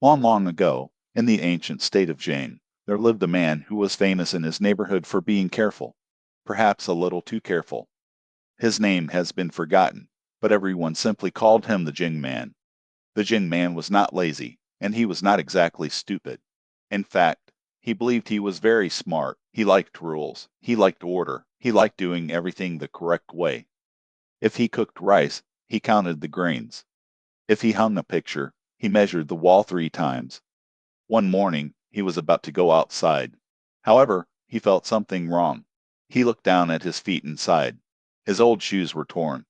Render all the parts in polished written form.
Long, long ago, in the ancient state of Zheng, there lived a man who was famous in his neighborhood for being careful, perhaps a little too careful. His name has been forgotten, but everyone simply called him the Jing Man. The Jing Man was not lazy, and he was not exactly stupid. In fact, he believed he was very smart. He liked rules. He liked order. He liked doing everything the correct way. If he cooked rice, he counted the grains. If he hung a picture, he measured the wall 3 times. One morning, he was about to go outside. However, he felt something wrong. He looked down at his feet and sighed. His old shoes were torn.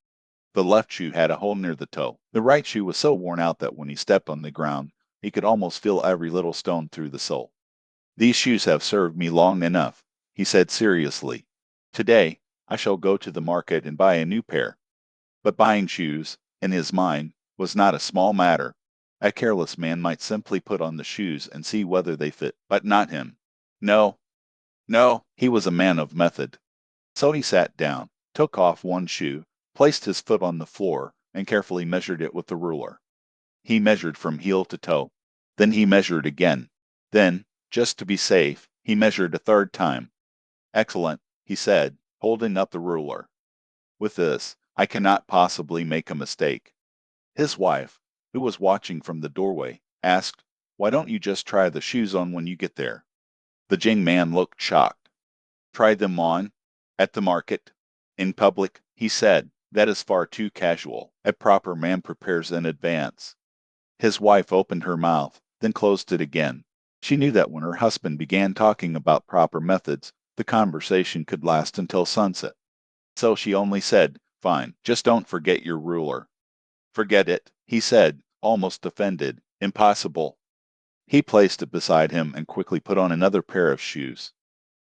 The left shoe had a hole near the toe. The right shoe was so worn out that when he stepped on the ground, he could almost feel every little stone through the sole. "These shoes have served me long enough," he said seriously. "Today, I shall go to the market and buy a new pair." But buying shoes, in his mind, was not a small matter. A careless man might simply put on the shoes and see whether they fit, but not him. No, no, he was a man of method. So he sat down, took off one shoe, placed his foot on the floor, and carefully measured it with the ruler. He measured from heel to toe. Then he measured again. Then, just to be safe, he measured a third time. "Excellent," he said, holding up the ruler. "With this, I cannot possibly make a mistake." His wife, who was watching from the doorway, asked, "Why don't you just try the shoes on when you get there?" The Jing man looked shocked. "Try them on? At the market? In public?" he said. "That is far too casual. A proper man prepares in advance." His wife opened her mouth, then closed it again. She knew that when her husband began talking about proper methods, the conversation could last until sunset. So she only said, "Fine, just don't forget your ruler." "Forget it," he said, almost offended. "Impossible." He placed it beside him and quickly put on another pair of shoes.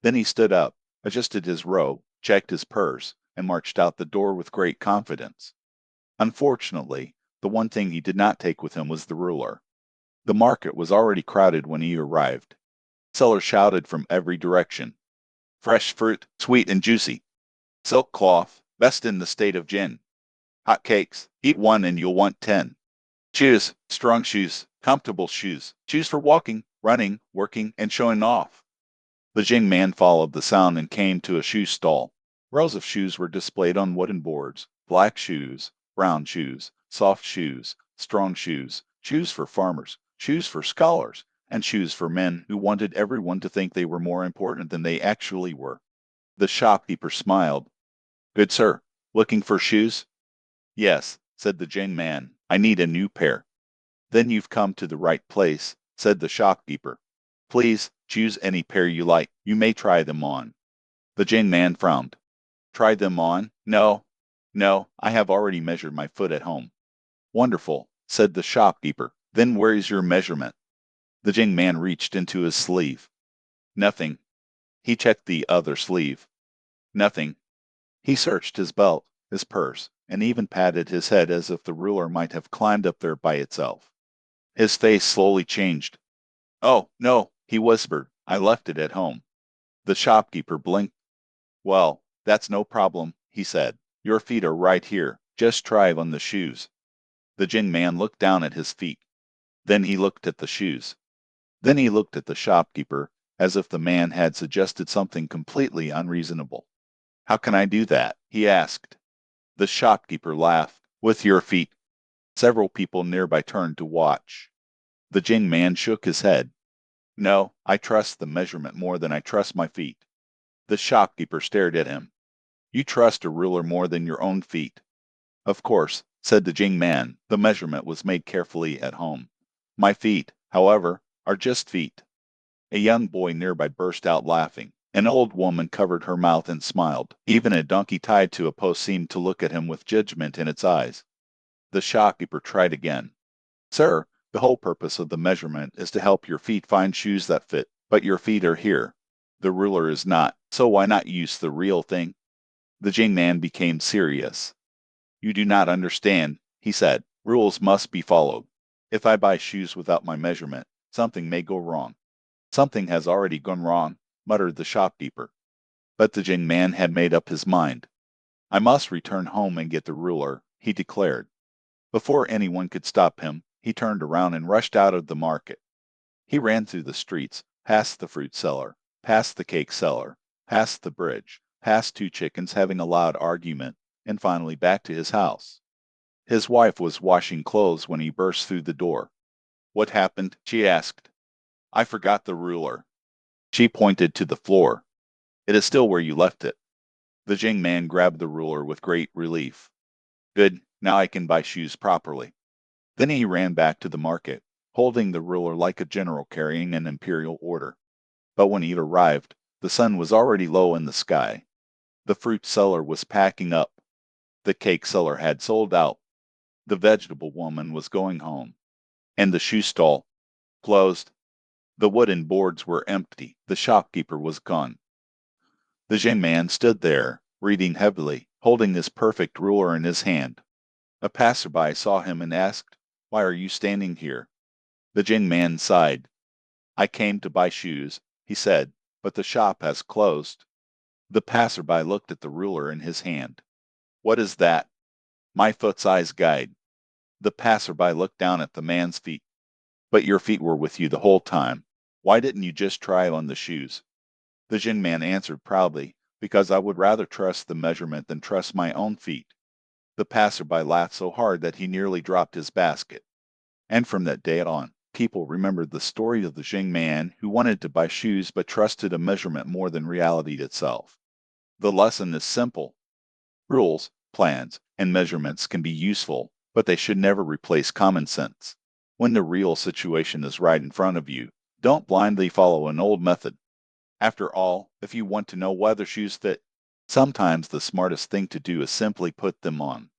Then he stood up, adjusted his robe, checked his purse, and marched out the door with great confidence. Unfortunately, the one thing he did not take with him was the ruler. The market was already crowded when he arrived. Sellers shouted from every direction, "Fresh fruit, sweet and juicy. Silk cloth, best in the state of Jin. Hot cakes, eat one and you'll want 10. Shoes, strong shoes, comfortable shoes. Shoes for walking, running, working, and showing off." The Jing man followed the sound and came to a shoe stall. Rows of shoes were displayed on wooden boards: black shoes, brown shoes, soft shoes, strong shoes, shoes for farmers, shoes for scholars, and shoes for men who wanted everyone to think they were more important than they actually were. The shopkeeper smiled. "Good sir, looking for shoes?" "Yes," said the Jing man. "I need a new pair." "Then you've come to the right place," said the shopkeeper. "Please choose any pair you like. You may try them on." The Jing man frowned. "Try them on? No, no, I have already measured my foot at home." "Wonderful," said the shopkeeper. "Then where is your measurement?" The Jing man reached into his sleeve. "Nothing." He checked the other sleeve. "Nothing." He searched his belt, his purse, and even patted his head as if the ruler might have climbed up there by itself. His face slowly changed. "Oh, no," he whispered. "I left it at home." The shopkeeper blinked. "Well, that's no problem," he said. "Your feet are right here. Just try on the shoes." The Jing man looked down at his feet. Then he looked at the shoes. Then he looked at the shopkeeper, as if the man had suggested something completely unreasonable. "How can I do that?" he asked. The shopkeeper laughed. "With your feet." Several people nearby turned to watch. The Jing man shook his head. "No, I trust the measurement more than I trust my feet." The shopkeeper stared at him. "You trust a ruler more than your own feet." "Of course," said the Jing man, "the measurement was made carefully at home. My feet, however, are just feet." A young boy nearby burst out laughing. An old woman covered her mouth and smiled. Even a donkey tied to a post seemed to look at him with judgment in its eyes. The shopkeeper tried again. "Sir, the whole purpose of the measurement is to help your feet find shoes that fit. But your feet are here. The ruler is not, so why not use the real thing?" The Jing man became serious. "You do not understand," he said. "Rules must be followed. If I buy shoes without my measurement, something may go wrong." "Something has already gone wrong," muttered the shopkeeper. But the Jing man had made up his mind. "I must return home and get the ruler," he declared. Before anyone could stop him, he turned around and rushed out of the market. He ran through the streets, past the fruit seller, past the cake seller, past the bridge, past two chickens having a loud argument, and finally back to his house. His wife was washing clothes when he burst through the door. "What happened?" she asked. "I forgot the ruler." She pointed to the floor. "It is still where you left it." The Jing man grabbed the ruler with great relief. "Good, now I can buy shoes properly." Then he ran back to the market, holding the ruler like a general carrying an imperial order. But when he arrived, the sun was already low in the sky. The fruit seller was packing up. The cake seller had sold out. The vegetable woman was going home. And the shoe stall, closed. The wooden boards were empty. The shopkeeper was gone. The Jing man stood there, reading heavily, holding his perfect ruler in his hand. A passerby saw him and asked, "Why are you standing here?" The Jing man sighed. "I came to buy shoes," he said, "but the shop has closed." The passerby looked at the ruler in his hand. "What is that?" "My foot size guide." The passerby looked down at the man's feet. "But your feet were with you the whole time. Why didn't you just try on the shoes?" The Jin man answered proudly, "Because I would rather trust the measurement than trust my own feet." The passerby laughed so hard that he nearly dropped his basket. And from that day on, people remembered the story of the Jing man who wanted to buy shoes but trusted a measurement more than reality itself. The lesson is simple. Rules, plans, and measurements can be useful, but they should never replace common sense. When the real situation is right in front of you, don't blindly follow an old method. After all, if you want to know whether shoes fit, sometimes the smartest thing to do is simply put them on.